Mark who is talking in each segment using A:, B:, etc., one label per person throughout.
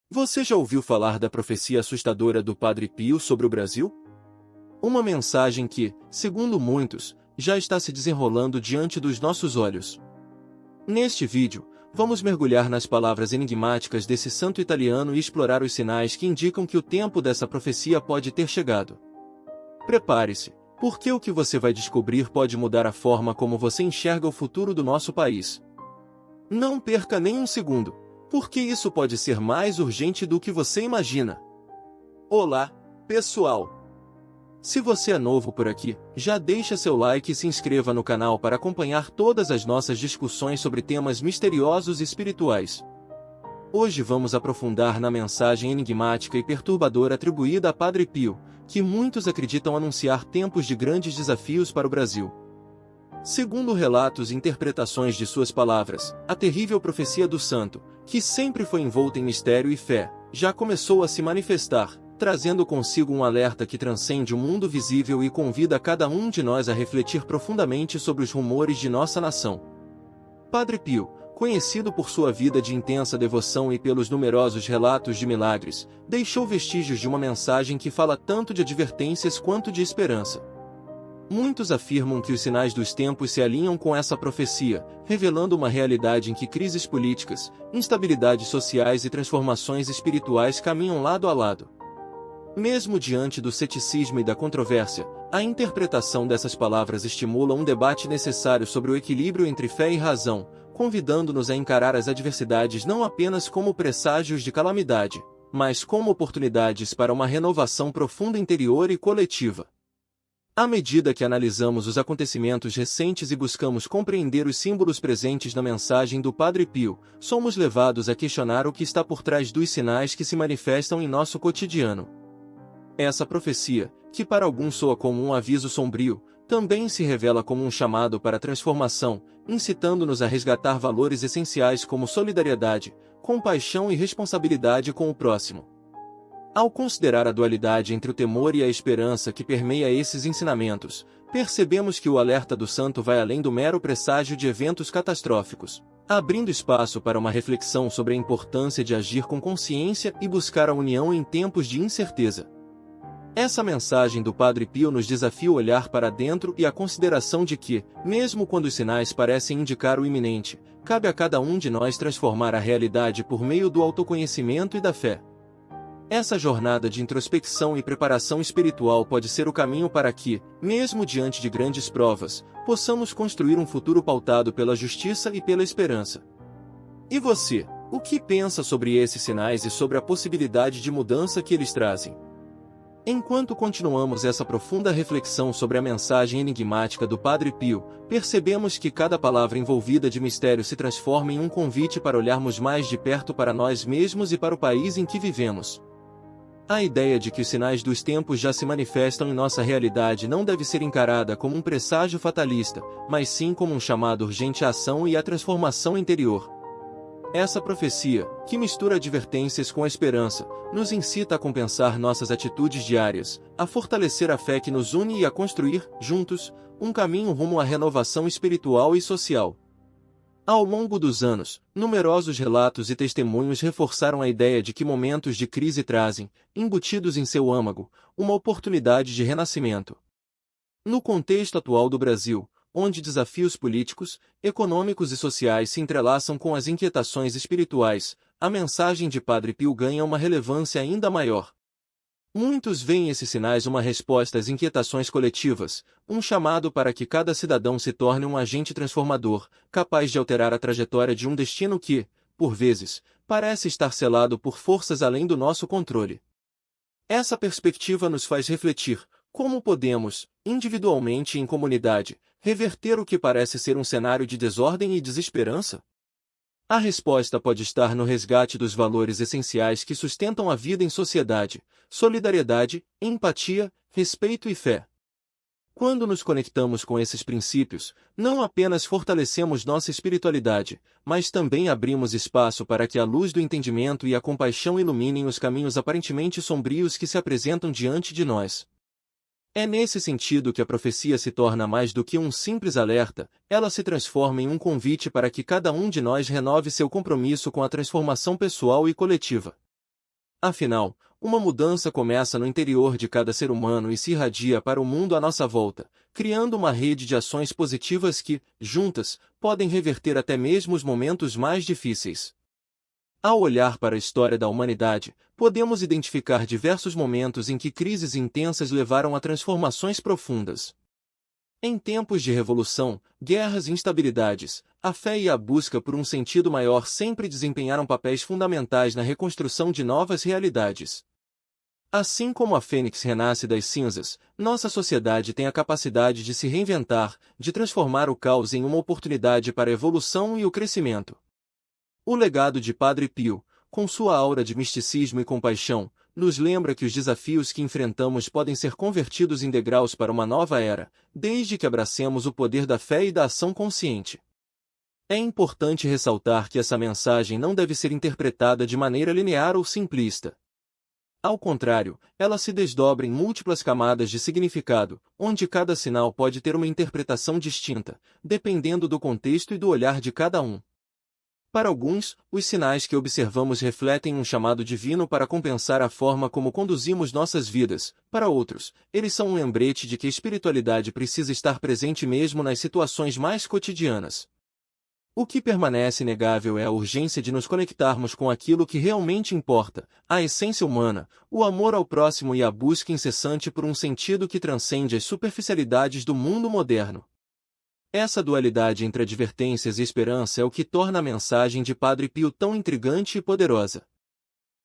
A: Você já ouviu falar da profecia assustadora do Padre Pio sobre o Brasil? Uma mensagem que, segundo muitos, já está se desenrolando diante dos nossos olhos. Neste vídeo, vamos mergulhar nas palavras enigmáticas desse santo italiano e explorar os sinais que indicam que o tempo dessa profecia pode ter chegado. Prepare-se, porque o que você vai descobrir pode mudar a forma como você enxerga o futuro do nosso país. Não perca nem um segundo, porque isso pode ser mais urgente do que você imagina. Olá, pessoal! Se você é novo por aqui, já deixa seu like e se inscreva no canal para acompanhar todas as nossas discussões sobre temas misteriosos e espirituais. Hoje vamos aprofundar na mensagem enigmática e perturbadora atribuída a Padre Pio, que muitos acreditam anunciar tempos de grandes desafios para o Brasil. Segundo relatos e interpretações de suas palavras, a terrível profecia do santo, que sempre foi envolta em mistério e fé, já começou a se manifestar, trazendo consigo um alerta que transcende o mundo visível e convida cada um de nós a refletir profundamente sobre os rumores de nossa nação. Padre Pio, conhecido por sua vida de intensa devoção e pelos numerosos relatos de milagres, deixou vestígios de uma mensagem que fala tanto de advertências quanto de esperança. Muitos afirmam que os sinais dos tempos se alinham com essa profecia, revelando uma realidade em que crises políticas, instabilidades sociais e transformações espirituais caminham lado a lado. Mesmo diante do ceticismo e da controvérsia, a interpretação dessas palavras estimula um debate necessário sobre o equilíbrio entre fé e razão, convidando-nos a encarar as adversidades não apenas como presságios de calamidade, mas como oportunidades para uma renovação profunda interior e coletiva. À medida que analisamos os acontecimentos recentes e buscamos compreender os símbolos presentes na mensagem do Padre Pio, somos levados a questionar o que está por trás dos sinais que se manifestam em nosso cotidiano. Essa profecia, que para alguns soa como um aviso sombrio, também se revela como um chamado para a transformação, incitando-nos a resgatar valores essenciais como solidariedade, compaixão e responsabilidade com o próximo. Ao considerar a dualidade entre o temor e a esperança que permeia esses ensinamentos, percebemos que o alerta do santo vai além do mero presságio de eventos catastróficos, abrindo espaço para uma reflexão sobre a importância de agir com consciência e buscar a união em tempos de incerteza. Essa mensagem do Padre Pio nos desafia a olhar para dentro e a consideração de que, mesmo quando os sinais parecem indicar o iminente, cabe a cada um de nós transformar a realidade por meio do autoconhecimento e da fé. Essa jornada de introspecção e preparação espiritual pode ser o caminho para que, mesmo diante de grandes provas, possamos construir um futuro pautado pela justiça e pela esperança. E você, o que pensa sobre esses sinais e sobre a possibilidade de mudança que eles trazem? Enquanto continuamos essa profunda reflexão sobre a mensagem enigmática do Padre Pio, percebemos que cada palavra envolvida de mistério se transforma em um convite para olharmos mais de perto para nós mesmos e para o país em que vivemos. A ideia de que os sinais dos tempos já se manifestam em nossa realidade não deve ser encarada como um presságio fatalista, mas sim como um chamado urgente à ação e à transformação interior. Essa profecia, que mistura advertências com a esperança, nos incita a compensar nossas atitudes diárias, a fortalecer a fé que nos une e a construir, juntos, um caminho rumo à renovação espiritual e social. Ao longo dos anos, numerosos relatos e testemunhos reforçaram a ideia de que momentos de crise trazem, embutidos em seu âmago, uma oportunidade de renascimento. No contexto atual do Brasil, onde desafios políticos, econômicos e sociais se entrelaçam com as inquietações espirituais, a mensagem de Padre Pio ganha uma relevância ainda maior. Muitos veem esses sinais uma resposta às inquietações coletivas, um chamado para que cada cidadão se torne um agente transformador, capaz de alterar a trajetória de um destino que, por vezes, parece estar selado por forças além do nosso controle. Essa perspectiva nos faz refletir: como podemos, individualmente e em comunidade, reverter o que parece ser um cenário de desordem e desesperança? A resposta pode estar no resgate dos valores essenciais que sustentam a vida em sociedade: solidariedade, empatia, respeito e fé. Quando nos conectamos com esses princípios, não apenas fortalecemos nossa espiritualidade, mas também abrimos espaço para que a luz do entendimento e a compaixão iluminem os caminhos aparentemente sombrios que se apresentam diante de nós. É nesse sentido que a profecia se torna mais do que um simples alerta, ela se transforma em um convite para que cada um de nós renove seu compromisso com a transformação pessoal e coletiva. Afinal, uma mudança começa no interior de cada ser humano e se irradia para o mundo à nossa volta, criando uma rede de ações positivas que, juntas, podem reverter até mesmo os momentos mais difíceis. Ao olhar para a história da humanidade, podemos identificar diversos momentos em que crises intensas levaram a transformações profundas. Em tempos de revolução, guerras e instabilidades, a fé e a busca por um sentido maior sempre desempenharam papéis fundamentais na reconstrução de novas realidades. Assim como a fênix renasce das cinzas, nossa sociedade tem a capacidade de se reinventar, de transformar o caos em uma oportunidade para a evolução e o crescimento. O legado de Padre Pio, com sua aura de misticismo e compaixão, nos lembra que os desafios que enfrentamos podem ser convertidos em degraus para uma nova era, desde que abracemos o poder da fé e da ação consciente. É importante ressaltar que essa mensagem não deve ser interpretada de maneira linear ou simplista. Ao contrário, ela se desdobra em múltiplas camadas de significado, onde cada sinal pode ter uma interpretação distinta, dependendo do contexto e do olhar de cada um. Para alguns, os sinais que observamos refletem um chamado divino para compensar a forma como conduzimos nossas vidas. Para outros, eles são um lembrete de que a espiritualidade precisa estar presente mesmo nas situações mais cotidianas. O que permanece inegável é a urgência de nos conectarmos com aquilo que realmente importa, a essência humana, o amor ao próximo e a busca incessante por um sentido que transcende as superficialidades do mundo moderno. Essa dualidade entre advertências e esperança é o que torna a mensagem de Padre Pio tão intrigante e poderosa.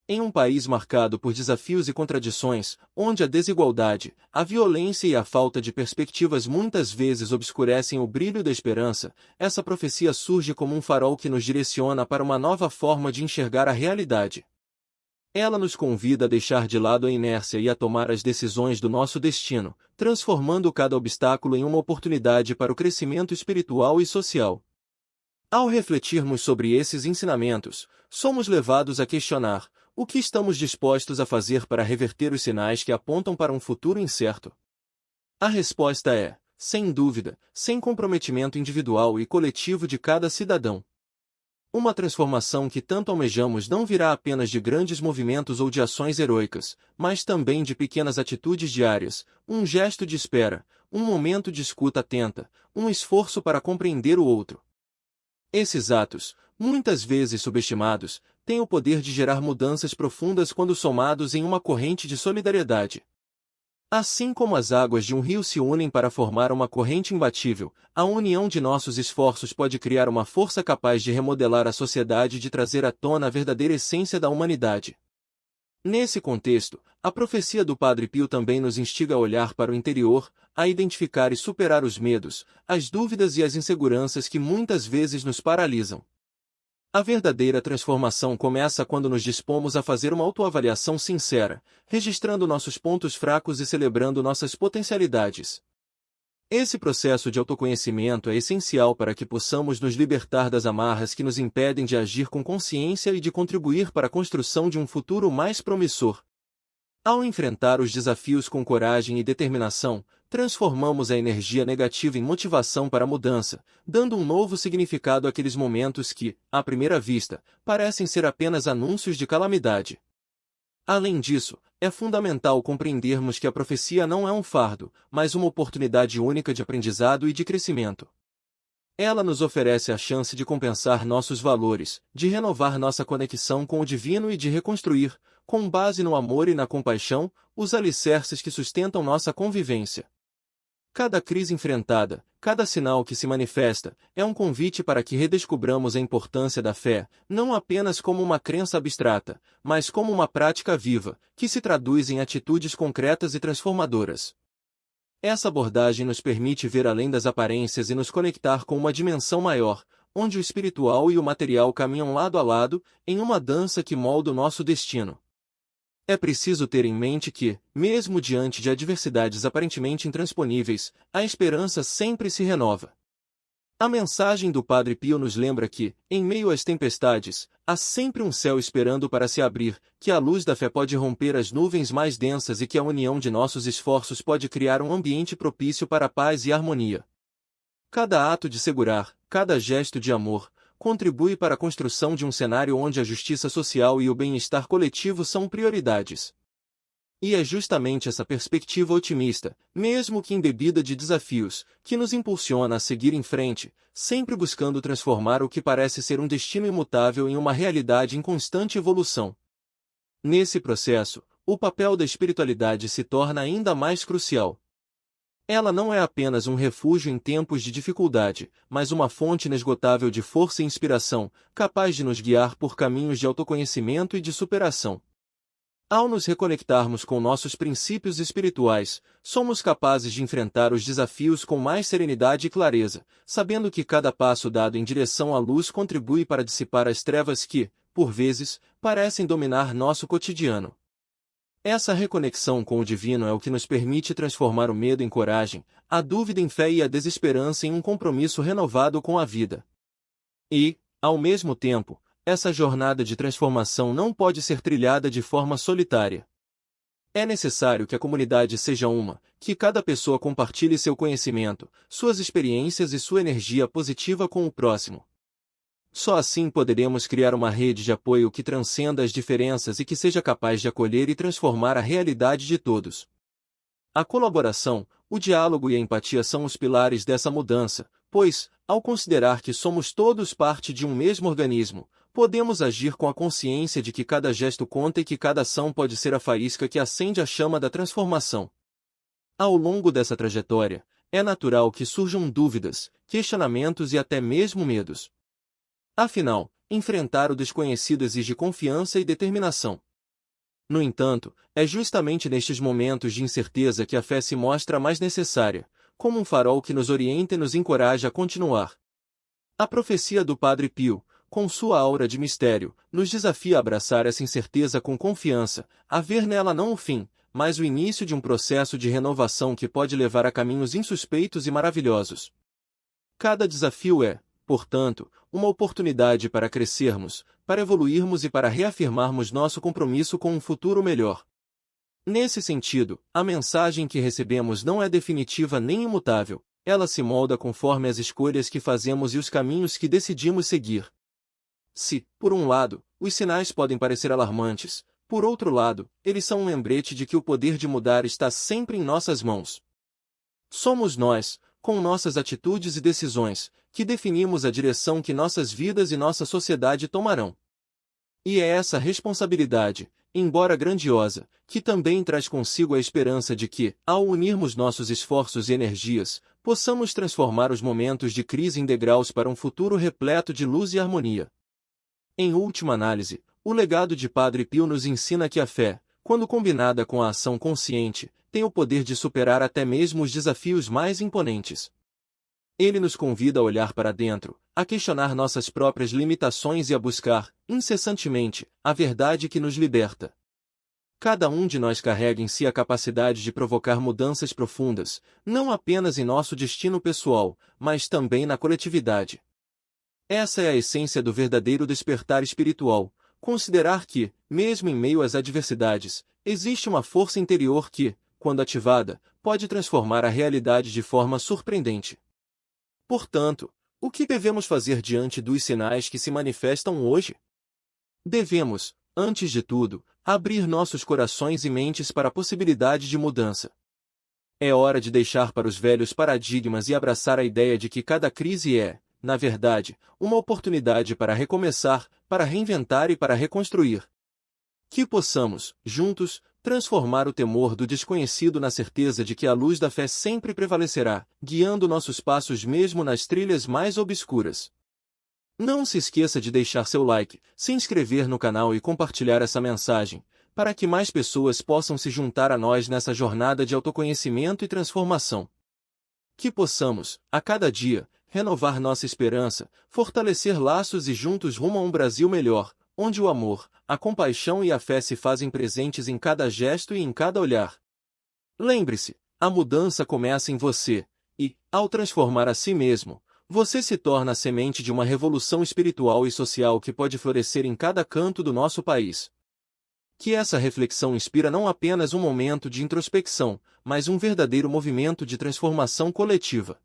A: Em um país marcado por desafios e contradições, onde a desigualdade, a violência e a falta de perspectivas muitas vezes obscurecem o brilho da esperança, essa profecia surge como um farol que nos direciona para uma nova forma de enxergar a realidade. Ela nos convida a deixar de lado a inércia e a tomar as decisões do nosso destino, transformando cada obstáculo em uma oportunidade para o crescimento espiritual e social. Ao refletirmos sobre esses ensinamentos, somos levados a questionar: o que estamos dispostos a fazer para reverter os sinais que apontam para um futuro incerto? A resposta é, sem dúvida, sem comprometimento individual e coletivo de cada cidadão. Uma transformação que tanto almejamos não virá apenas de grandes movimentos ou de ações heroicas, mas também de pequenas atitudes diárias, um gesto de espera, um momento de escuta atenta, um esforço para compreender o outro. Esses atos, muitas vezes subestimados, têm o poder de gerar mudanças profundas quando somados em uma corrente de solidariedade. Assim como as águas de um rio se unem para formar uma corrente imbatível, a união de nossos esforços pode criar uma força capaz de remodelar a sociedade e de trazer à tona a verdadeira essência da humanidade. Nesse contexto, a profecia do Padre Pio também nos instiga a olhar para o interior, a identificar e superar os medos, as dúvidas e as inseguranças que muitas vezes nos paralisam. A verdadeira transformação começa quando nos dispomos a fazer uma autoavaliação sincera, registrando nossos pontos fracos e celebrando nossas potencialidades. Esse processo de autoconhecimento é essencial para que possamos nos libertar das amarras que nos impedem de agir com consciência e de contribuir para a construção de um futuro mais promissor. Ao enfrentar os desafios com coragem e determinação, transformamos a energia negativa em motivação para a mudança, dando um novo significado àqueles momentos que, à primeira vista, parecem ser apenas anúncios de calamidade. Além disso, é fundamental compreendermos que a profecia não é um fardo, mas uma oportunidade única de aprendizado e de crescimento. Ela nos oferece a chance de compensar nossos valores, de renovar nossa conexão com o divino e de reconstruir, com base no amor e na compaixão, os alicerces que sustentam nossa convivência. Cada crise enfrentada, cada sinal que se manifesta, é um convite para que redescubramos a importância da fé, não apenas como uma crença abstrata, mas como uma prática viva, que se traduz em atitudes concretas e transformadoras. Essa abordagem nos permite ver além das aparências e nos conectar com uma dimensão maior, onde o espiritual e o material caminham lado a lado, em uma dança que molda o nosso destino. É preciso ter em mente que, mesmo diante de adversidades aparentemente intransponíveis, a esperança sempre se renova. A mensagem do Padre Pio nos lembra que, em meio às tempestades, há sempre um céu esperando para se abrir, que a luz da fé pode romper as nuvens mais densas e que a união de nossos esforços pode criar um ambiente propício para a paz e harmonia. Cada ato de segurar, cada gesto de amor, contribui para a construção de um cenário onde a justiça social e o bem-estar coletivo são prioridades. E é justamente essa perspectiva otimista, mesmo que embebida de desafios, que nos impulsiona a seguir em frente, sempre buscando transformar o que parece ser um destino imutável em uma realidade em constante evolução. Nesse processo, o papel da espiritualidade se torna ainda mais crucial. Ela não é apenas um refúgio em tempos de dificuldade, mas uma fonte inesgotável de força e inspiração, capaz de nos guiar por caminhos de autoconhecimento e de superação. Ao nos reconectarmos com nossos princípios espirituais, somos capazes de enfrentar os desafios com mais serenidade e clareza, sabendo que cada passo dado em direção à luz contribui para dissipar as trevas que, por vezes, parecem dominar nosso cotidiano. Essa reconexão com o divino é o que nos permite transformar o medo em coragem, a dúvida em fé e a desesperança em um compromisso renovado com a vida. E, ao mesmo tempo, essa jornada de transformação não pode ser trilhada de forma solitária. É necessário que a comunidade seja uma, que cada pessoa compartilhe seu conhecimento, suas experiências e sua energia positiva com o próximo. Só assim poderemos criar uma rede de apoio que transcenda as diferenças e que seja capaz de acolher e transformar a realidade de todos. A colaboração, o diálogo e a empatia são os pilares dessa mudança, pois, ao considerar que somos todos parte de um mesmo organismo, podemos agir com a consciência de que cada gesto conta e que cada ação pode ser a faísca que acende a chama da transformação. Ao longo dessa trajetória, é natural que surjam dúvidas, questionamentos e até mesmo medos. Afinal, enfrentar o desconhecido exige confiança e determinação. No entanto, é justamente nestes momentos de incerteza que a fé se mostra mais necessária, como um farol que nos orienta e nos encoraja a continuar. A profecia do Padre Pio, com sua aura de mistério, nos desafia a abraçar essa incerteza com confiança, a ver nela não o fim, mas o início de um processo de renovação que pode levar a caminhos insuspeitos e maravilhosos. Cada desafio é, portanto, uma oportunidade para crescermos, para evoluirmos e para reafirmarmos nosso compromisso com um futuro melhor. Nesse sentido, a mensagem que recebemos não é definitiva nem imutável, ela se molda conforme as escolhas que fazemos e os caminhos que decidimos seguir. Se, por um lado, os sinais podem parecer alarmantes, por outro lado, eles são um lembrete de que o poder de mudar está sempre em nossas mãos. Somos nós, com nossas atitudes e decisões, que definimos a direção que nossas vidas e nossa sociedade tomarão. E é essa responsabilidade, embora grandiosa, que também traz consigo a esperança de que, ao unirmos nossos esforços e energias, possamos transformar os momentos de crise em degraus para um futuro repleto de luz e harmonia. Em última análise, o legado de Padre Pio nos ensina que a fé, quando combinada com a ação consciente, tem o poder de superar até mesmo os desafios mais imponentes. Ele nos convida a olhar para dentro, a questionar nossas próprias limitações e a buscar, incessantemente, a verdade que nos liberta. Cada um de nós carrega em si a capacidade de provocar mudanças profundas, não apenas em nosso destino pessoal, mas também na coletividade. Essa é a essência do verdadeiro despertar espiritual, considerar que, mesmo em meio às adversidades, existe uma força interior que, quando ativada, pode transformar a realidade de forma surpreendente. Portanto, o que devemos fazer diante dos sinais que se manifestam hoje? Devemos, antes de tudo, abrir nossos corações e mentes para a possibilidade de mudança. É hora de deixar para os velhos paradigmas e abraçar a ideia de que cada crise é, na verdade, uma oportunidade para recomeçar, para reinventar e para reconstruir. Que possamos, juntos, transformar o temor do desconhecido na certeza de que a luz da fé sempre prevalecerá, guiando nossos passos mesmo nas trilhas mais obscuras. Não se esqueça de deixar seu like, se inscrever no canal e compartilhar essa mensagem, para que mais pessoas possam se juntar a nós nessa jornada de autoconhecimento e transformação. Que possamos, a cada dia, renovar nossa esperança, fortalecer laços e juntos rumo a um Brasil melhor, onde o amor, a compaixão e a fé se fazem presentes em cada gesto e em cada olhar. Lembre-se, a mudança começa em você, e, ao transformar a si mesmo, você se torna a semente de uma revolução espiritual e social que pode florescer em cada canto do nosso país. Que essa reflexão inspira não apenas um momento de introspecção, mas um verdadeiro movimento de transformação coletiva.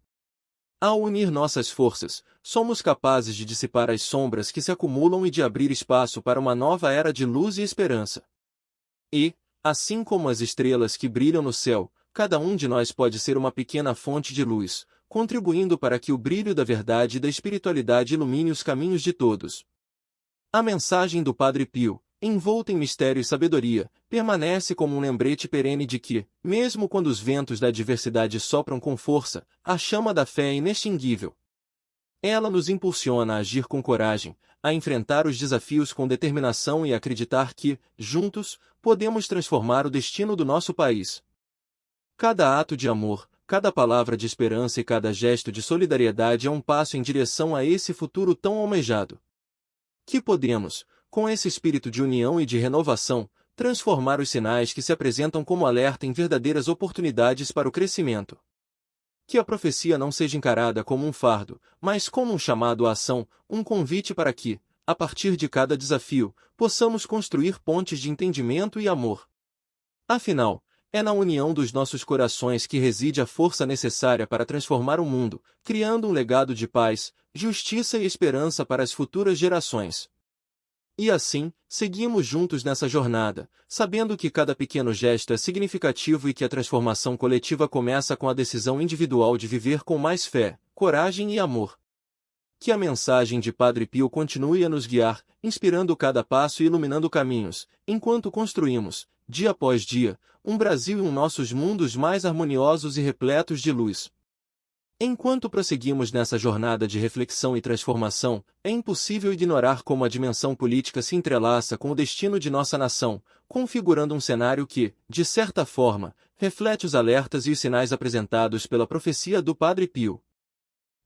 A: Ao unir nossas forças, somos capazes de dissipar as sombras que se acumulam e de abrir espaço para uma nova era de luz e esperança. E, assim como as estrelas que brilham no céu, cada um de nós pode ser uma pequena fonte de luz, contribuindo para que o brilho da verdade e da espiritualidade ilumine os caminhos de todos. A mensagem do Padre Pio, envolta em mistério e sabedoria, permanece como um lembrete perene de que, mesmo quando os ventos da adversidade sopram com força, a chama da fé é inextinguível. Ela nos impulsiona a agir com coragem, a enfrentar os desafios com determinação e a acreditar que, juntos, podemos transformar o destino do nosso país. Cada ato de amor, cada palavra de esperança e cada gesto de solidariedade é um passo em direção a esse futuro tão almejado. Que podemos, com esse espírito de união e de renovação, transformar os sinais que se apresentam como alerta em verdadeiras oportunidades para o crescimento. Que a profecia não seja encarada como um fardo, mas como um chamado à ação, um convite para que, a partir de cada desafio, possamos construir pontes de entendimento e amor. Afinal, é na união dos nossos corações que reside a força necessária para transformar o mundo, criando um legado de paz, justiça e esperança para as futuras gerações. E assim, seguimos juntos nessa jornada, sabendo que cada pequeno gesto é significativo e que a transformação coletiva começa com a decisão individual de viver com mais fé, coragem e amor. Que a mensagem de Padre Pio continue a nos guiar, inspirando cada passo e iluminando caminhos, enquanto construímos, dia após dia, um Brasil e nossos mundos mais harmoniosos e repletos de luz. Enquanto prosseguimos nessa jornada de reflexão e transformação, é impossível ignorar como a dimensão política se entrelaça com o destino de nossa nação, configurando um cenário que, de certa forma, reflete os alertas e os sinais apresentados pela profecia do Padre Pio.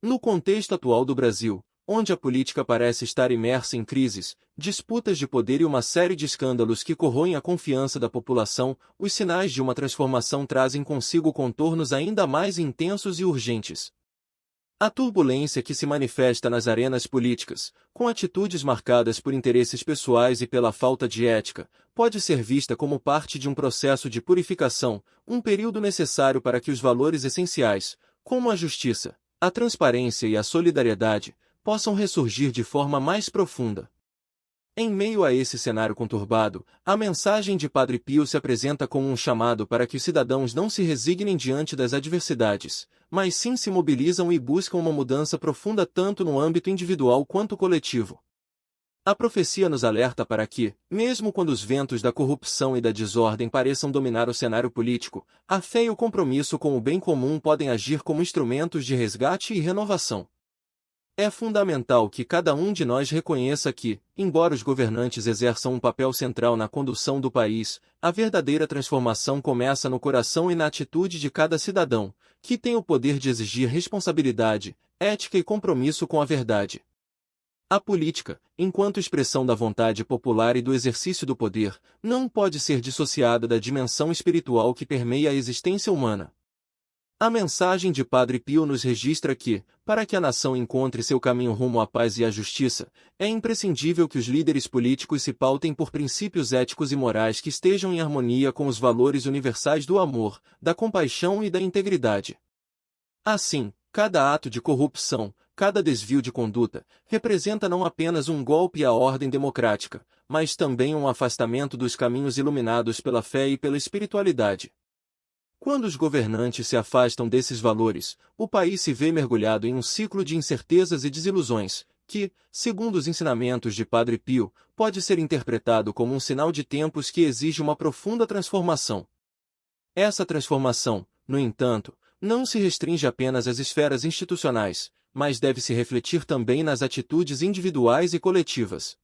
A: No contexto atual do Brasil, onde a política parece estar imersa em crises, disputas de poder e uma série de escândalos que corroem a confiança da população, os sinais de uma transformação trazem consigo contornos ainda mais intensos e urgentes. A turbulência que se manifesta nas arenas políticas, com atitudes marcadas por interesses pessoais e pela falta de ética, pode ser vista como parte de um processo de purificação, um período necessário para que os valores essenciais, como a justiça, a transparência e a solidariedade, possam ressurgir de forma mais profunda. Em meio a esse cenário conturbado, a mensagem de Padre Pio se apresenta como um chamado para que os cidadãos não se resignem diante das adversidades, mas sim se mobilizam e buscam uma mudança profunda tanto no âmbito individual quanto coletivo. A profecia nos alerta para que, mesmo quando os ventos da corrupção e da desordem pareçam dominar o cenário político, a fé e o compromisso com o bem comum podem agir como instrumentos de resgate e renovação. É fundamental que cada um de nós reconheça que, embora os governantes exerçam um papel central na condução do país, a verdadeira transformação começa no coração e na atitude de cada cidadão, que tem o poder de exigir responsabilidade, ética e compromisso com a verdade. A política, enquanto expressão da vontade popular e do exercício do poder, não pode ser dissociada da dimensão espiritual que permeia a existência humana. A mensagem de Padre Pio nos registra que, para que a nação encontre seu caminho rumo à paz e à justiça, é imprescindível que os líderes políticos se pautem por princípios éticos e morais que estejam em harmonia com os valores universais do amor, da compaixão e da integridade. Assim, cada ato de corrupção, cada desvio de conduta, representa não apenas um golpe à ordem democrática, mas também um afastamento dos caminhos iluminados pela fé e pela espiritualidade. Quando os governantes se afastam desses valores, o país se vê mergulhado em um ciclo de incertezas e desilusões, que, segundo os ensinamentos de Padre Pio, pode ser interpretado como um sinal de tempos que exige uma profunda transformação. Essa transformação, no entanto, não se restringe apenas às esferas institucionais, mas deve se refletir também nas atitudes individuais e coletivas.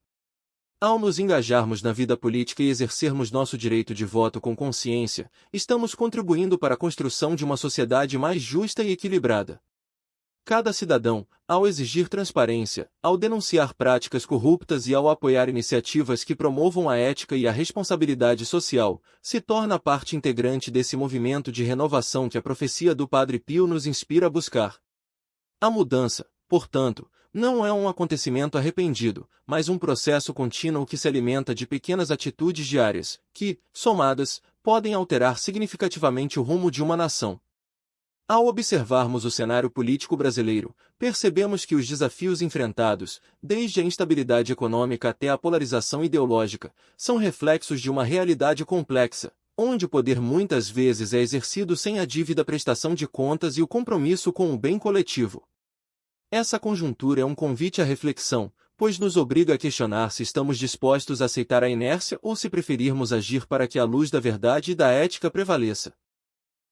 A: Ao nos engajarmos na vida política e exercermos nosso direito de voto com consciência, estamos contribuindo para a construção de uma sociedade mais justa e equilibrada. Cada cidadão, ao exigir transparência, ao denunciar práticas corruptas e ao apoiar iniciativas que promovam a ética e a responsabilidade social, se torna parte integrante desse movimento de renovação que a profecia do Padre Pio nos inspira a buscar. A mudança, portanto, não é um acontecimento arrependido, mas um processo contínuo que se alimenta de pequenas atitudes diárias, que, somadas, podem alterar significativamente o rumo de uma nação. Ao observarmos o cenário político brasileiro, percebemos que os desafios enfrentados, desde a instabilidade econômica até a polarização ideológica, são reflexos de uma realidade complexa, onde o poder muitas vezes é exercido sem a dívida prestação de contas e o compromisso com o bem coletivo. Essa conjuntura é um convite à reflexão, pois nos obriga a questionar se estamos dispostos a aceitar a inércia ou se preferirmos agir para que a luz da verdade e da ética prevaleça.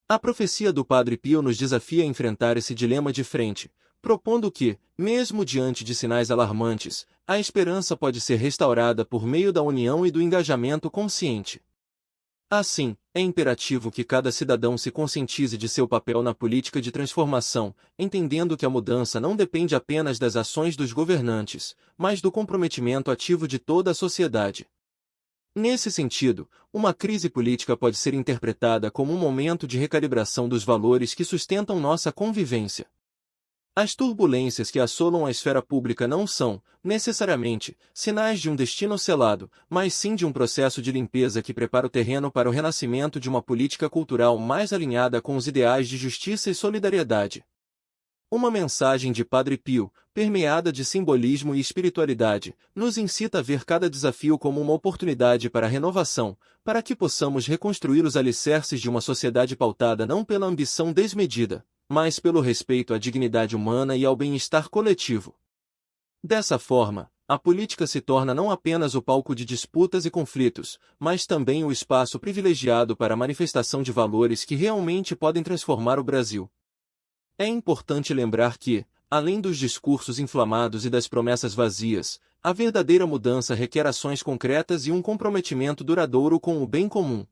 A: A profecia do Padre Pio nos desafia a enfrentar esse dilema de frente, propondo que, mesmo diante de sinais alarmantes, a esperança pode ser restaurada por meio da união e do engajamento consciente. Assim, é imperativo que cada cidadão se conscientize de seu papel na política de transformação, entendendo que a mudança não depende apenas das ações dos governantes, mas do comprometimento ativo de toda a sociedade. Nesse sentido, uma crise política pode ser interpretada como um momento de recalibração dos valores que sustentam nossa convivência. As turbulências que assolam a esfera pública não são, necessariamente, sinais de um destino selado, mas sim de um processo de limpeza que prepara o terreno para o renascimento de uma política cultural mais alinhada com os ideais de justiça e solidariedade. Uma mensagem de Padre Pio, permeada de simbolismo e espiritualidade, nos incita a ver cada desafio como uma oportunidade para a renovação, para que possamos reconstruir os alicerces de uma sociedade pautada não pela ambição desmedida, mas pelo respeito à dignidade humana e ao bem-estar coletivo. Dessa forma, a política se torna não apenas o palco de disputas e conflitos, mas também o espaço privilegiado para a manifestação de valores que realmente podem transformar o Brasil. É importante lembrar que, além dos discursos inflamados e das promessas vazias, a verdadeira mudança requer ações concretas e um comprometimento duradouro com o bem comum.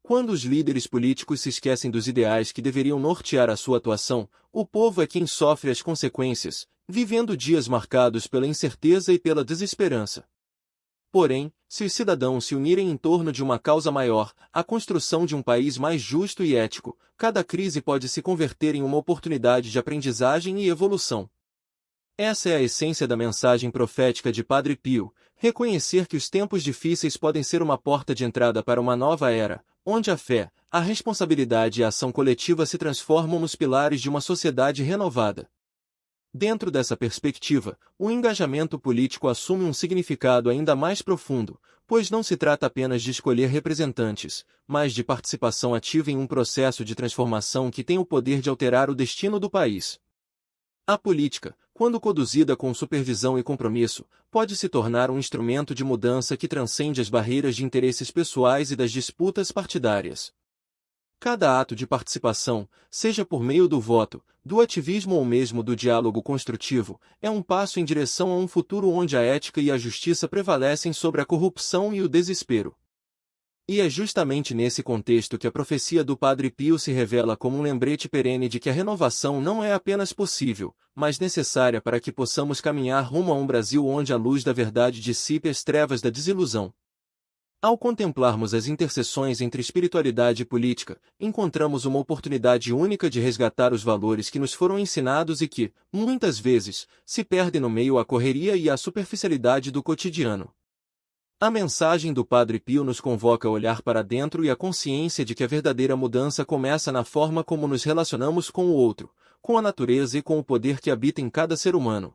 A: Quando os líderes políticos se esquecem dos ideais que deveriam nortear a sua atuação, o povo é quem sofre as consequências, vivendo dias marcados pela incerteza e pela desesperança. Porém, se os cidadãos se unirem em torno de uma causa maior, a construção de um país mais justo e ético, cada crise pode se converter em uma oportunidade de aprendizagem e evolução. Essa é a essência da mensagem profética de Padre Pio, reconhecer que os tempos difíceis podem ser uma porta de entrada para uma nova era, onde a fé, a responsabilidade e a ação coletiva se transformam nos pilares de uma sociedade renovada. Dentro dessa perspectiva, o engajamento político assume um significado ainda mais profundo, pois não se trata apenas de escolher representantes, mas de participação ativa em um processo de transformação que tem o poder de alterar o destino do país. A política, quando conduzida com supervisão e compromisso, pode se tornar um instrumento de mudança que transcende as barreiras de interesses pessoais e das disputas partidárias. Cada ato de participação, seja por meio do voto, do ativismo ou mesmo do diálogo construtivo, é um passo em direção a um futuro onde a ética e a justiça prevalecem sobre a corrupção e o desespero. E é justamente nesse contexto que a profecia do Padre Pio se revela como um lembrete perene de que a renovação não é apenas possível, mas necessária para que possamos caminhar rumo a um Brasil onde a luz da verdade dissipe as trevas da desilusão. Ao contemplarmos as interseções entre espiritualidade e política, encontramos uma oportunidade única de resgatar os valores que nos foram ensinados e que, muitas vezes, se perdem no meio à correria e à superficialidade do cotidiano. A mensagem do Padre Pio nos convoca a olhar para dentro e a consciência de que a verdadeira mudança começa na forma como nos relacionamos com o outro, com a natureza e com o poder que habita em cada ser humano.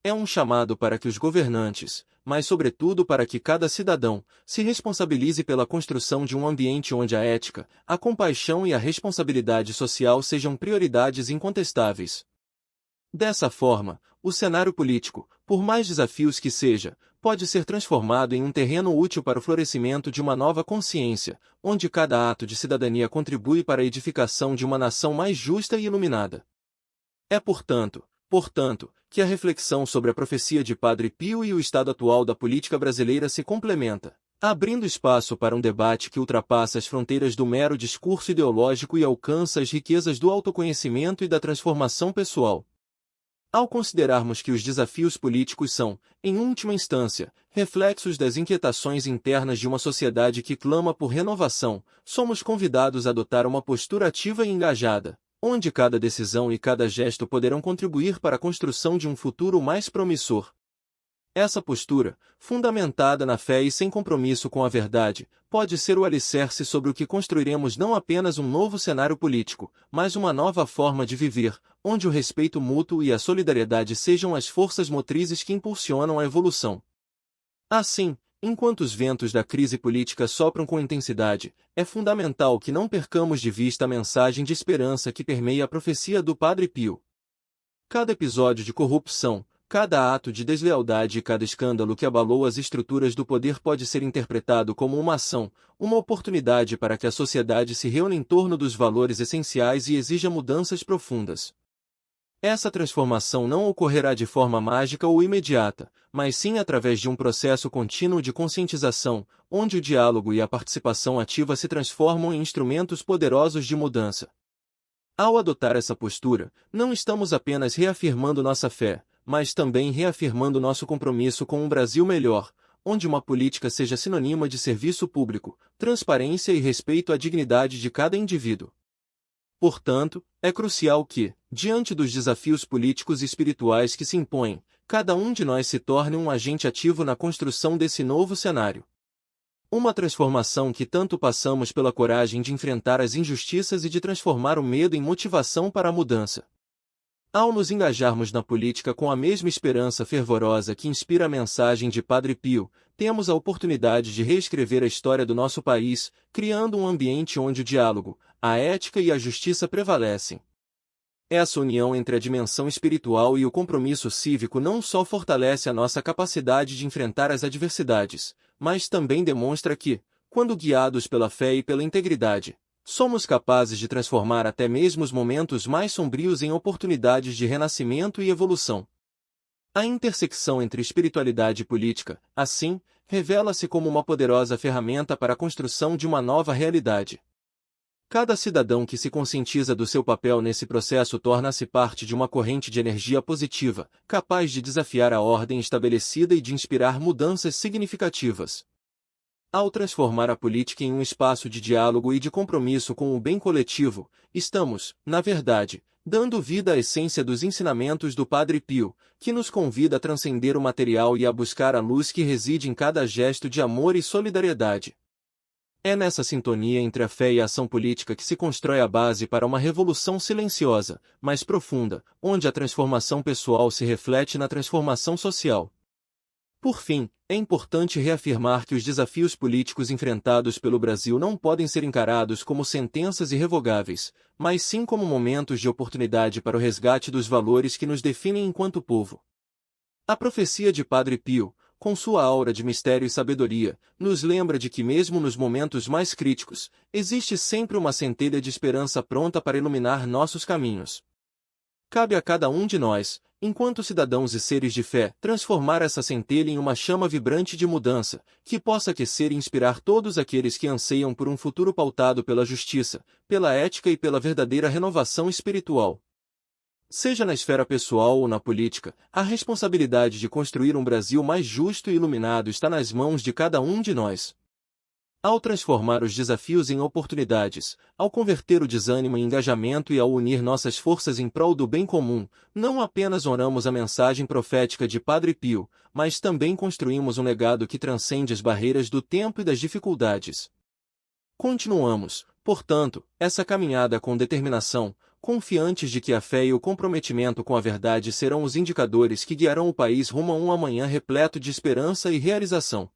A: É um chamado para que os governantes, mas sobretudo para que cada cidadão, se responsabilize pela construção de um ambiente onde a ética, a compaixão e a responsabilidade social sejam prioridades incontestáveis. Dessa forma, o cenário político, por mais desafios que seja, pode ser transformado em um terreno útil para o florescimento de uma nova consciência, onde cada ato de cidadania contribui para a edificação de uma nação mais justa e iluminada. É portanto, que a reflexão sobre a profecia de Padre Pio e o estado atual da política brasileira se complementa, abrindo espaço para um debate que ultrapassa as fronteiras do mero discurso ideológico e alcança as riquezas do autoconhecimento e da transformação pessoal. Ao considerarmos que os desafios políticos são, em última instância, reflexos das inquietações internas de uma sociedade que clama por renovação, somos convidados a adotar uma postura ativa e engajada, onde cada decisão e cada gesto poderão contribuir para a construção de um futuro mais promissor. Essa postura, fundamentada na fé e sem compromisso com a verdade, pode ser o alicerce sobre o que construiremos não apenas um novo cenário político, mas uma nova forma de viver, onde o respeito mútuo e a solidariedade sejam as forças motrizes que impulsionam a evolução. Assim, enquanto os ventos da crise política sopram com intensidade, é fundamental que não percamos de vista a mensagem de esperança que permeia a profecia do Padre Pio. Cada episódio de corrupção, cada ato de deslealdade e cada escândalo que abalou as estruturas do poder pode ser interpretado como uma ação, uma oportunidade para que a sociedade se reúna em torno dos valores essenciais e exija mudanças profundas. Essa transformação não ocorrerá de forma mágica ou imediata, mas sim através de um processo contínuo de conscientização, onde o diálogo e a participação ativa se transformam em instrumentos poderosos de mudança. Ao adotar essa postura, não estamos apenas reafirmando nossa fé, mas também reafirmando nosso compromisso com um Brasil melhor, onde uma política seja sinônima de serviço público, transparência e respeito à dignidade de cada indivíduo. Portanto, é crucial que, diante dos desafios políticos e espirituais que se impõem, cada um de nós se torne um agente ativo na construção desse novo cenário. Uma transformação que tanto passamos pela coragem de enfrentar as injustiças e de transformar o medo em motivação para a mudança. Ao nos engajarmos na política com a mesma esperança fervorosa que inspira a mensagem de Padre Pio, temos a oportunidade de reescrever a história do nosso país, criando um ambiente onde o diálogo, a ética e a justiça prevalecem. Essa união entre a dimensão espiritual e o compromisso cívico não só fortalece a nossa capacidade de enfrentar as adversidades, mas também demonstra que, quando guiados pela fé e pela integridade, somos capazes de transformar até mesmo os momentos mais sombrios em oportunidades de renascimento e evolução. A intersecção entre espiritualidade e política, assim, revela-se como uma poderosa ferramenta para a construção de uma nova realidade. Cada cidadão que se conscientiza do seu papel nesse processo torna-se parte de uma corrente de energia positiva, capaz de desafiar a ordem estabelecida e de inspirar mudanças significativas. Ao transformar a política em um espaço de diálogo e de compromisso com o bem coletivo, estamos, na verdade, dando vida à essência dos ensinamentos do Padre Pio, que nos convida a transcender o material e a buscar a luz que reside em cada gesto de amor e solidariedade. É nessa sintonia entre a fé e a ação política que se constrói a base para uma revolução silenciosa, mas profunda, onde a transformação pessoal se reflete na transformação social. Por fim, é importante reafirmar que os desafios políticos enfrentados pelo Brasil não podem ser encarados como sentenças irrevogáveis, mas sim como momentos de oportunidade para o resgate dos valores que nos definem enquanto povo. A profecia de Padre Pio, com sua aura de mistério e sabedoria, nos lembra de que mesmo nos momentos mais críticos, existe sempre uma centelha de esperança pronta para iluminar nossos caminhos. Cabe a cada um de nós, enquanto cidadãos e seres de fé, transformar essa centelha em uma chama vibrante de mudança, que possa aquecer e inspirar todos aqueles que anseiam por um futuro pautado pela justiça, pela ética e pela verdadeira renovação espiritual. Seja na esfera pessoal ou na política, a responsabilidade de construir um Brasil mais justo e iluminado está nas mãos de cada um de nós. Ao transformar os desafios em oportunidades, ao converter o desânimo em engajamento e ao unir nossas forças em prol do bem comum, não apenas honramos a mensagem profética de Padre Pio, mas também construímos um legado que transcende as barreiras do tempo e das dificuldades. Continuamos, portanto, essa caminhada com determinação, confiantes de que a fé e o comprometimento com a verdade serão os indicadores que guiarão o país rumo a um amanhã repleto de esperança e realização.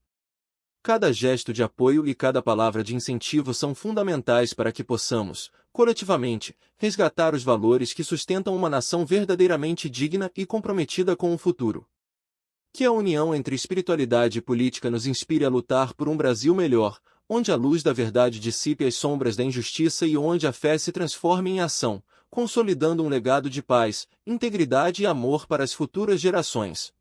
A: Cada gesto de apoio e cada palavra de incentivo são fundamentais para que possamos, coletivamente, resgatar os valores que sustentam uma nação verdadeiramente digna e comprometida com o futuro. Que a união entre espiritualidade e política nos inspire a lutar por um Brasil melhor, onde a luz da verdade dissipe as sombras da injustiça e onde a fé se transforme em ação, consolidando um legado de paz, integridade e amor para as futuras gerações.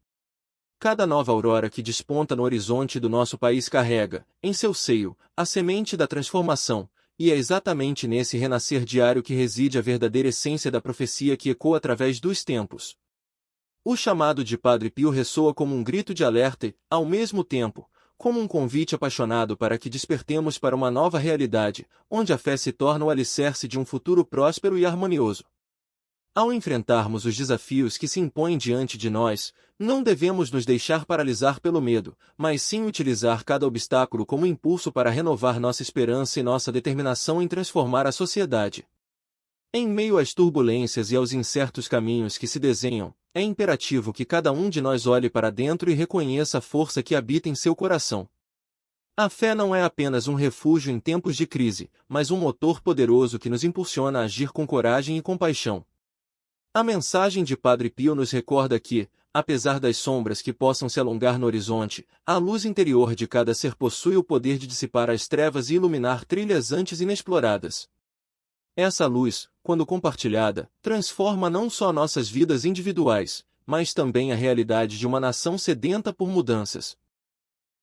A: Cada nova aurora que desponta no horizonte do nosso país carrega, em seu seio, a semente da transformação, e é exatamente nesse renascer diário que reside a verdadeira essência da profecia que ecoa através dos tempos. O chamado de Padre Pio ressoa como um grito de alerta e, ao mesmo tempo, como um convite apaixonado para que despertemos para uma nova realidade, onde a fé se torna o alicerce de um futuro próspero e harmonioso. Ao enfrentarmos os desafios que se impõem diante de nós, não devemos nos deixar paralisar pelo medo, mas sim utilizar cada obstáculo como impulso para renovar nossa esperança e nossa determinação em transformar a sociedade. Em meio às turbulências e aos incertos caminhos que se desenham, é imperativo que cada um de nós olhe para dentro e reconheça a força que habita em seu coração. A fé não é apenas um refúgio em tempos de crise, mas um motor poderoso que nos impulsiona a agir com coragem e compaixão. A mensagem de Padre Pio nos recorda que, apesar das sombras que possam se alongar no horizonte, a luz interior de cada ser possui o poder de dissipar as trevas e iluminar trilhas antes inexploradas. Essa luz, quando compartilhada, transforma não só nossas vidas individuais, mas também a realidade de uma nação sedenta por mudanças.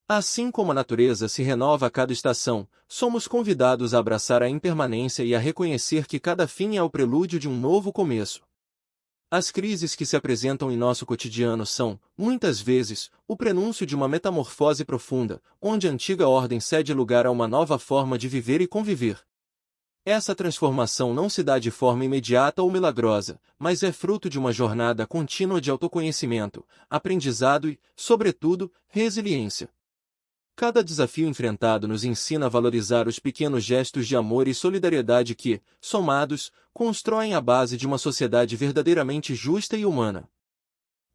A: Assim como a natureza se renova a cada estação, somos convidados a abraçar a impermanência e a reconhecer que cada fim é o prelúdio de um novo começo. As crises que se apresentam em nosso cotidiano são, muitas vezes, o prenúncio de uma metamorfose profunda, onde a antiga ordem cede lugar a uma nova forma de viver e conviver. Essa transformação não se dá de forma imediata ou milagrosa, mas é fruto de uma jornada contínua de autoconhecimento, aprendizado e, sobretudo, resiliência. Cada desafio enfrentado nos ensina a valorizar os pequenos gestos de amor e solidariedade que, somados, constroem a base de uma sociedade verdadeiramente justa e humana.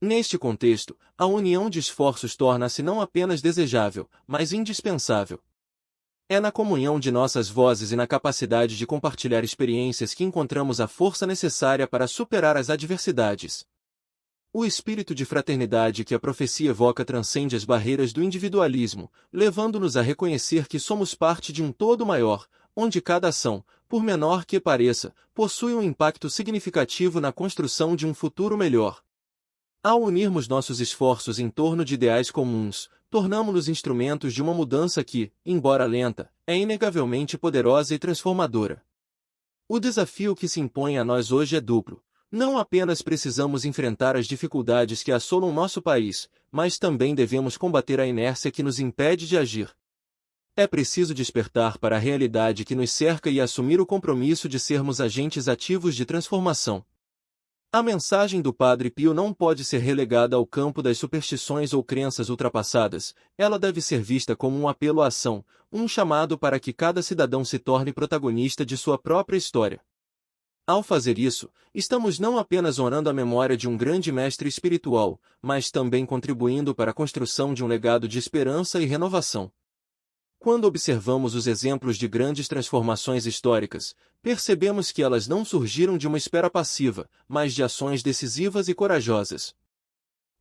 A: Neste contexto, a união de esforços torna-se não apenas desejável, mas indispensável. É na comunhão de nossas vozes e na capacidade de compartilhar experiências que encontramos a força necessária para superar as adversidades. O espírito de fraternidade que a profecia evoca transcende as barreiras do individualismo, levando-nos a reconhecer que somos parte de um todo maior, onde cada ação, por menor que pareça, possui um impacto significativo na construção de um futuro melhor. Ao unirmos nossos esforços em torno de ideais comuns, tornamo-nos instrumentos de uma mudança que, embora lenta, é inegavelmente poderosa e transformadora. O desafio que se impõe a nós hoje é duplo. Não apenas precisamos enfrentar as dificuldades que assolam nosso país, mas também devemos combater a inércia que nos impede de agir. É preciso despertar para a realidade que nos cerca e assumir o compromisso de sermos agentes ativos de transformação. A mensagem do Padre Pio não pode ser relegada ao campo das superstições ou crenças ultrapassadas, ela deve ser vista como um apelo à ação, um chamado para que cada cidadão se torne protagonista de sua própria história. Ao fazer isso, estamos não apenas honrando a memória de um grande mestre espiritual, mas também contribuindo para a construção de um legado de esperança e renovação. Quando observamos os exemplos de grandes transformações históricas, percebemos que elas não surgiram de uma espera passiva, mas de ações decisivas e corajosas.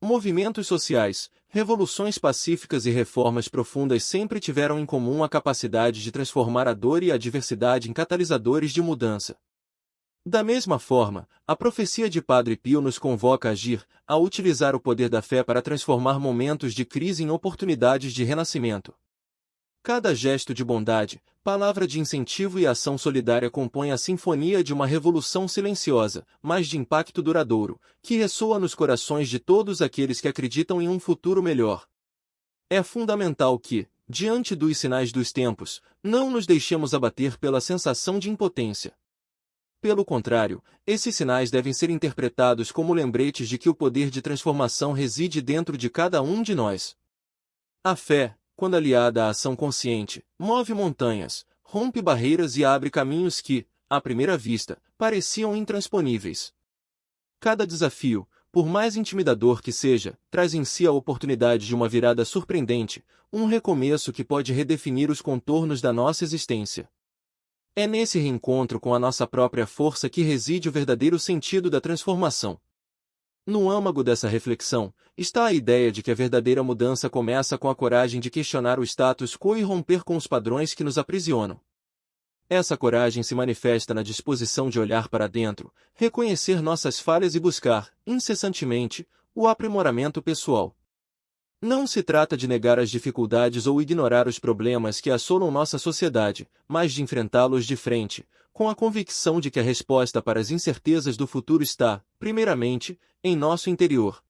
A: Movimentos sociais, revoluções pacíficas e reformas profundas sempre tiveram em comum a capacidade de transformar a dor e a adversidade em catalisadores de mudança. Da mesma forma, a profecia de Padre Pio nos convoca a agir, a utilizar o poder da fé para transformar momentos de crise em oportunidades de renascimento. Cada gesto de bondade, palavra de incentivo e ação solidária compõe a sinfonia de uma revolução silenciosa, mas de impacto duradouro, que ressoa nos corações de todos aqueles que acreditam em um futuro melhor. É fundamental que, diante dos sinais dos tempos, não nos deixemos abater pela sensação de impotência. Pelo contrário, esses sinais devem ser interpretados como lembretes de que o poder de transformação reside dentro de cada um de nós. A fé, quando aliada à ação consciente, move montanhas, rompe barreiras e abre caminhos que, à primeira vista, pareciam intransponíveis. Cada desafio, por mais intimidador que seja, traz em si a oportunidade de uma virada surpreendente, um recomeço que pode redefinir os contornos da nossa existência. É nesse reencontro com a nossa própria força que reside o verdadeiro sentido da transformação. No âmago dessa reflexão, está a ideia de que a verdadeira mudança começa com a coragem de questionar o status quo e romper com os padrões que nos aprisionam. Essa coragem se manifesta na disposição de olhar para dentro, reconhecer nossas falhas e buscar, incessantemente, o aprimoramento pessoal. Não se trata de negar as dificuldades ou ignorar os problemas que assolam nossa sociedade, mas de enfrentá-los de frente, com a convicção de que a resposta para as incertezas do futuro está, primeiramente, em nosso interior.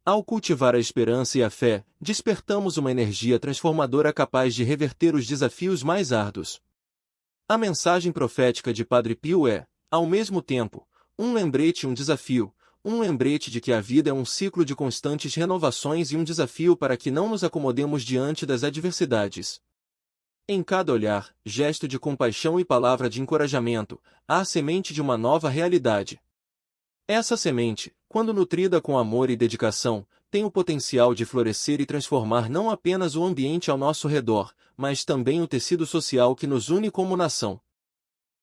A: Ao cultivar a esperança e a fé, despertamos uma energia transformadora capaz de reverter os desafios mais árduos. A mensagem profética de Padre Pio é, ao mesmo tempo, Um lembrete e um desafio. Um lembrete de que a vida é um ciclo de constantes renovações e um desafio para que não nos acomodemos diante das adversidades. Em cada olhar, gesto de compaixão e palavra de encorajamento, há a semente de uma nova realidade. Essa semente, quando nutrida com amor e dedicação, tem o potencial de florescer e transformar não apenas o ambiente ao nosso redor, mas também o tecido social que nos une como nação.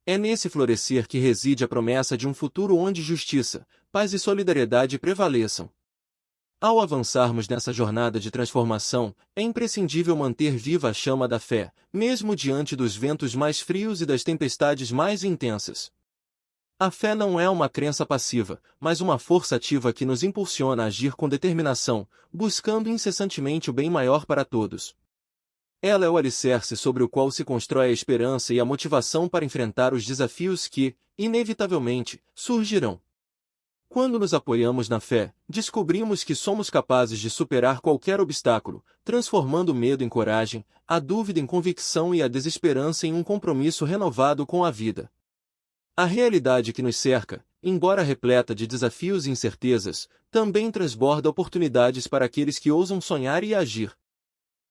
A: É nesse florescer que reside a promessa de um futuro onde justiça, paz e solidariedade prevaleçam. Ao avançarmos nessa jornada de transformação, é imprescindível manter viva a chama da fé, mesmo diante dos ventos mais frios e das tempestades mais intensas. A fé não é uma crença passiva, mas uma força ativa que nos impulsiona a agir com determinação, buscando incessantemente o bem maior para todos. Ela é o alicerce sobre o qual se constrói a esperança e a motivação para enfrentar os desafios que, inevitavelmente, surgirão. Quando nos apoiamos na fé, descobrimos que somos capazes de superar qualquer obstáculo, transformando o medo em coragem, a dúvida em convicção e a desesperança em um compromisso renovado com a vida. A realidade que nos cerca, embora repleta de desafios e incertezas, também transborda oportunidades para aqueles que ousam sonhar e agir.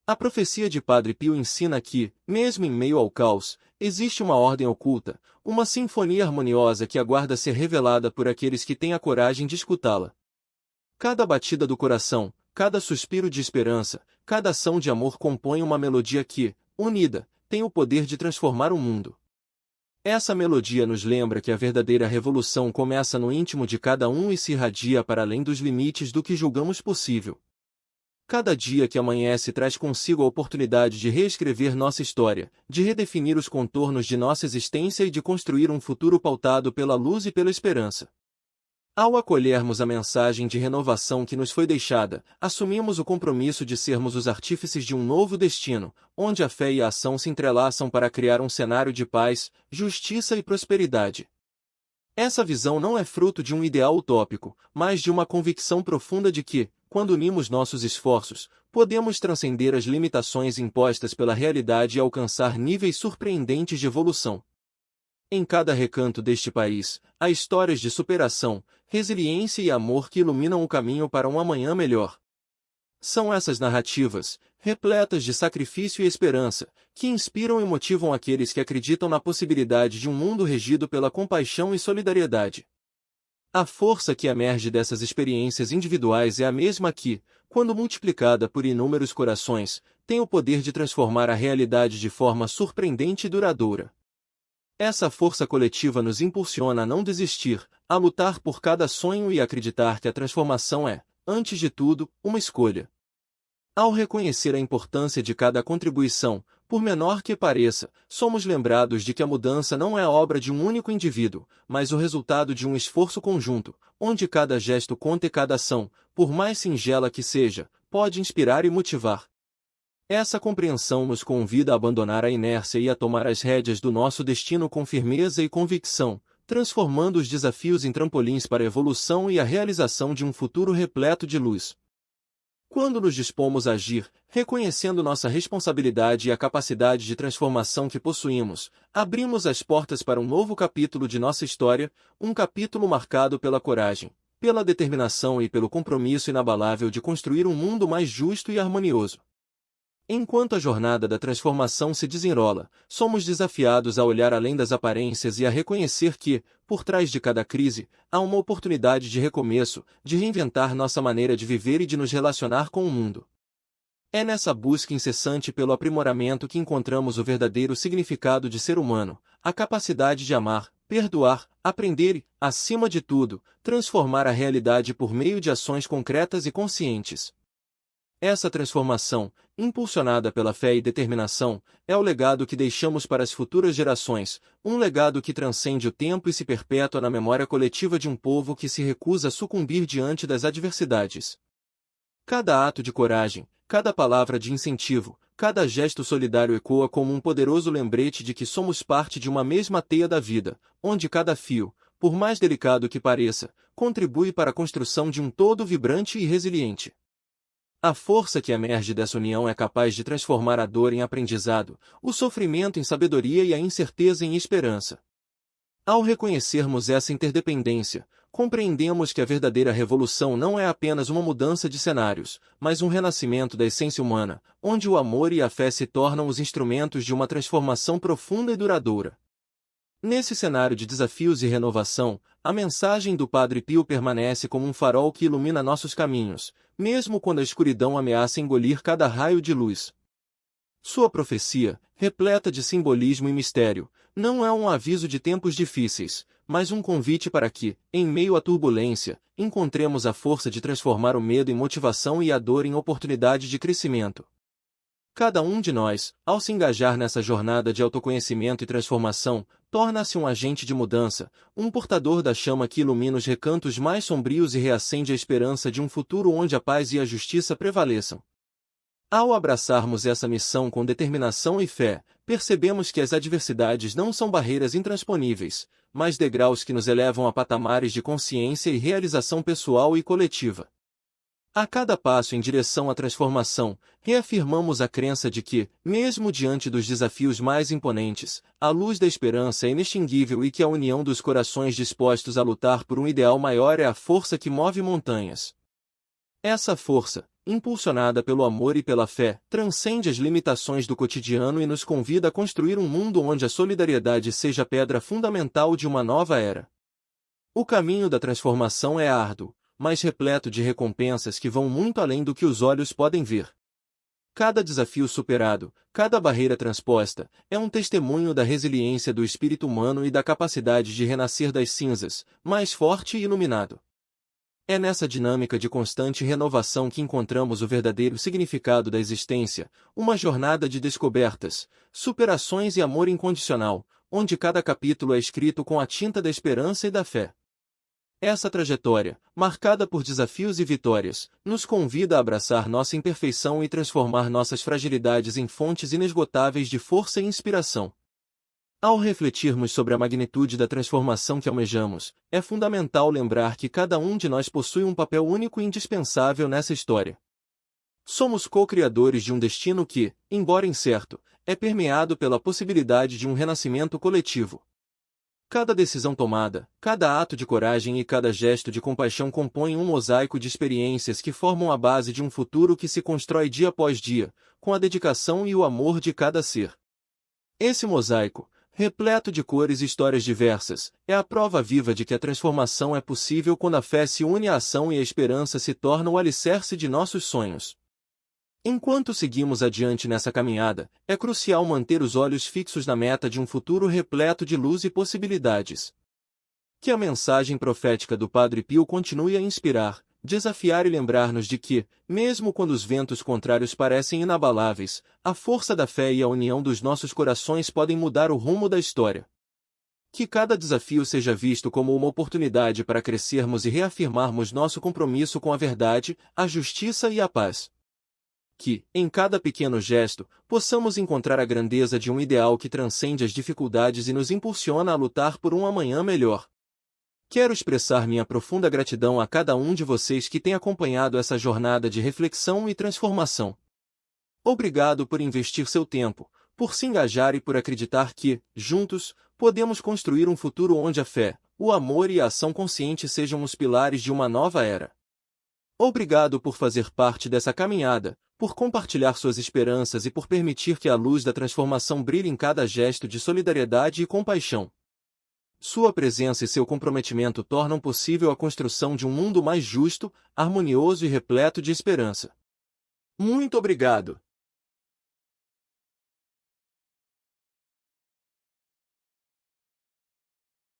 A: A profecia de Padre Pio ensina que, mesmo em meio ao caos, existe uma ordem oculta, uma sinfonia harmoniosa que aguarda ser revelada por aqueles que têm a coragem de escutá-la. Cada batida do coração, cada suspiro de esperança, cada ação de amor compõe uma melodia que, unida, tem o poder de transformar o mundo. Essa melodia nos lembra que a verdadeira revolução começa no íntimo de cada um e se irradia para além dos limites do que julgamos possível. Cada dia que amanhece traz consigo a oportunidade de reescrever nossa história, de redefinir os contornos de nossa existência e de construir um futuro pautado pela luz e pela esperança. Ao acolhermos a mensagem de renovação que nos foi deixada, assumimos o compromisso de sermos os artífices de um novo destino, onde a fé e a ação se entrelaçam para criar um cenário de paz, justiça e prosperidade. Essa visão não é fruto de um ideal utópico, mas de uma convicção profunda de que, quando unimos nossos esforços, podemos transcender as limitações impostas pela realidade e alcançar níveis surpreendentes de evolução. Em cada recanto deste país, há histórias de superação, resiliência e amor que iluminam o caminho para um amanhã melhor. São essas narrativas, repletas de sacrifício e esperança, que inspiram e motivam aqueles que acreditam na possibilidade de um mundo regido pela compaixão e solidariedade. A força que emerge dessas experiências individuais é a mesma que, quando multiplicada por inúmeros corações, tem o poder de transformar a realidade de forma surpreendente e duradoura. Essa força coletiva nos impulsiona a não desistir, a lutar por cada sonho e acreditar que a transformação é, antes de tudo, uma escolha. Ao reconhecer a importância de cada contribuição, por menor que pareça, somos lembrados de que a mudança não é a obra de um único indivíduo, mas o resultado de um esforço conjunto, onde cada gesto conta e cada ação, por mais singela que seja, pode inspirar e motivar. Essa compreensão nos convida a abandonar a inércia e a tomar as rédeas do nosso destino com firmeza e convicção, transformando os desafios em trampolins para a evolução e a realização de um futuro repleto de luz. Quando nos dispomos a agir, reconhecendo nossa responsabilidade e a capacidade de transformação que possuímos, abrimos as portas para um novo capítulo de nossa história, um capítulo marcado pela coragem, pela determinação e pelo compromisso inabalável de construir um mundo mais justo e harmonioso. Enquanto a jornada da transformação se desenrola, somos desafiados a olhar além das aparências e a reconhecer que, por trás de cada crise, há uma oportunidade de recomeço, de reinventar nossa maneira de viver e de nos relacionar com o mundo. É nessa busca incessante pelo aprimoramento que encontramos o verdadeiro significado de ser humano, a capacidade de amar, perdoar, aprender e, acima de tudo, transformar a realidade por meio de ações concretas e conscientes. Essa transformação, impulsionada pela fé e determinação, é o legado que deixamos para as futuras gerações, um legado que transcende o tempo e se perpetua na memória coletiva de um povo que se recusa a sucumbir diante das adversidades. Cada ato de coragem, cada palavra de incentivo, cada gesto solidário ecoa como um poderoso lembrete de que somos parte de uma mesma teia da vida, onde cada fio, por mais delicado que pareça, contribui para a construção de um todo vibrante e resiliente. A força que emerge dessa união é capaz de transformar a dor em aprendizado, o sofrimento em sabedoria e a incerteza em esperança. Ao reconhecermos essa interdependência, compreendemos que a verdadeira revolução não é apenas uma mudança de cenários, mas um renascimento da essência humana, onde o amor e a fé se tornam os instrumentos de uma transformação profunda e duradoura. Nesse cenário de desafios e renovação, a mensagem do Padre Pio permanece como um farol que ilumina nossos caminhos, mesmo quando a escuridão ameaça engolir cada raio de luz. Sua profecia, repleta de simbolismo e mistério, não é um aviso de tempos difíceis, mas um convite para que, em meio à turbulência, encontremos a força de transformar o medo em motivação e a dor em oportunidade de crescimento. Cada um de nós, ao se engajar nessa jornada de autoconhecimento e transformação, torna-se um agente de mudança, um portador da chama que ilumina os recantos mais sombrios e reacende a esperança de um futuro onde a paz e a justiça prevaleçam. Ao abraçarmos essa missão com determinação e fé, percebemos que as adversidades não são barreiras intransponíveis, mas degraus que nos elevam a patamares de consciência e realização pessoal e coletiva. A cada passo em direção à transformação, reafirmamos a crença de que, mesmo diante dos desafios mais imponentes, a luz da esperança é inextinguível e que a união dos corações dispostos a lutar por um ideal maior é a força que move montanhas. Essa força, impulsionada pelo amor e pela fé, transcende as limitações do cotidiano e nos convida a construir um mundo onde a solidariedade seja a pedra fundamental de uma nova era. O caminho da transformação é árduo, mas repleto de recompensas que vão muito além do que os olhos podem ver. Cada desafio superado, cada barreira transposta, é um testemunho da resiliência do espírito humano e da capacidade de renascer das cinzas, mais forte e iluminado. É nessa dinâmica de constante renovação que encontramos o verdadeiro significado da existência, uma jornada de descobertas, superações e amor incondicional, onde cada capítulo é escrito com a tinta da esperança e da fé. Essa trajetória, marcada por desafios e vitórias, nos convida a abraçar nossa imperfeição e transformar nossas fragilidades em fontes inesgotáveis de força e inspiração. Ao refletirmos sobre a magnitude da transformação que almejamos, é fundamental lembrar que cada um de nós possui um papel único e indispensável nessa história. Somos co-criadores de um destino que, embora incerto, é permeado pela possibilidade de um renascimento coletivo. Cada decisão tomada, cada ato de coragem e cada gesto de compaixão compõem um mosaico de experiências que formam a base de um futuro que se constrói dia após dia, com a dedicação e o amor de cada ser. Esse mosaico, repleto de cores e histórias diversas, é a prova viva de que a transformação é possível quando a fé se une à ação e a esperança se torna o alicerce de nossos sonhos. Enquanto seguimos adiante nessa caminhada, é crucial manter os olhos fixos na meta de um futuro repleto de luz e possibilidades. Que a mensagem profética do Padre Pio continue a inspirar, desafiar e lembrar-nos de que, mesmo quando os ventos contrários parecem inabaláveis, a força da fé e a união dos nossos corações podem mudar o rumo da história. Que cada desafio seja visto como uma oportunidade para crescermos e reafirmarmos nosso compromisso com a verdade, a justiça e a paz. Que, em cada pequeno gesto, possamos encontrar a grandeza de um ideal que transcende as dificuldades e nos impulsiona a lutar por um amanhã melhor. Quero expressar minha profunda gratidão a cada um de vocês que tem acompanhado essa jornada de reflexão e transformação. Obrigado por investir seu tempo, por se engajar e por acreditar que, juntos, podemos construir um futuro onde a fé, o amor e a ação consciente sejam os pilares de uma nova era. Obrigado por fazer parte dessa caminhada, por compartilhar suas esperanças e por permitir que a luz da transformação brilhe em cada gesto de solidariedade e compaixão. Sua presença e seu comprometimento tornam possível a construção de um mundo mais justo, harmonioso e repleto de esperança. Muito obrigado!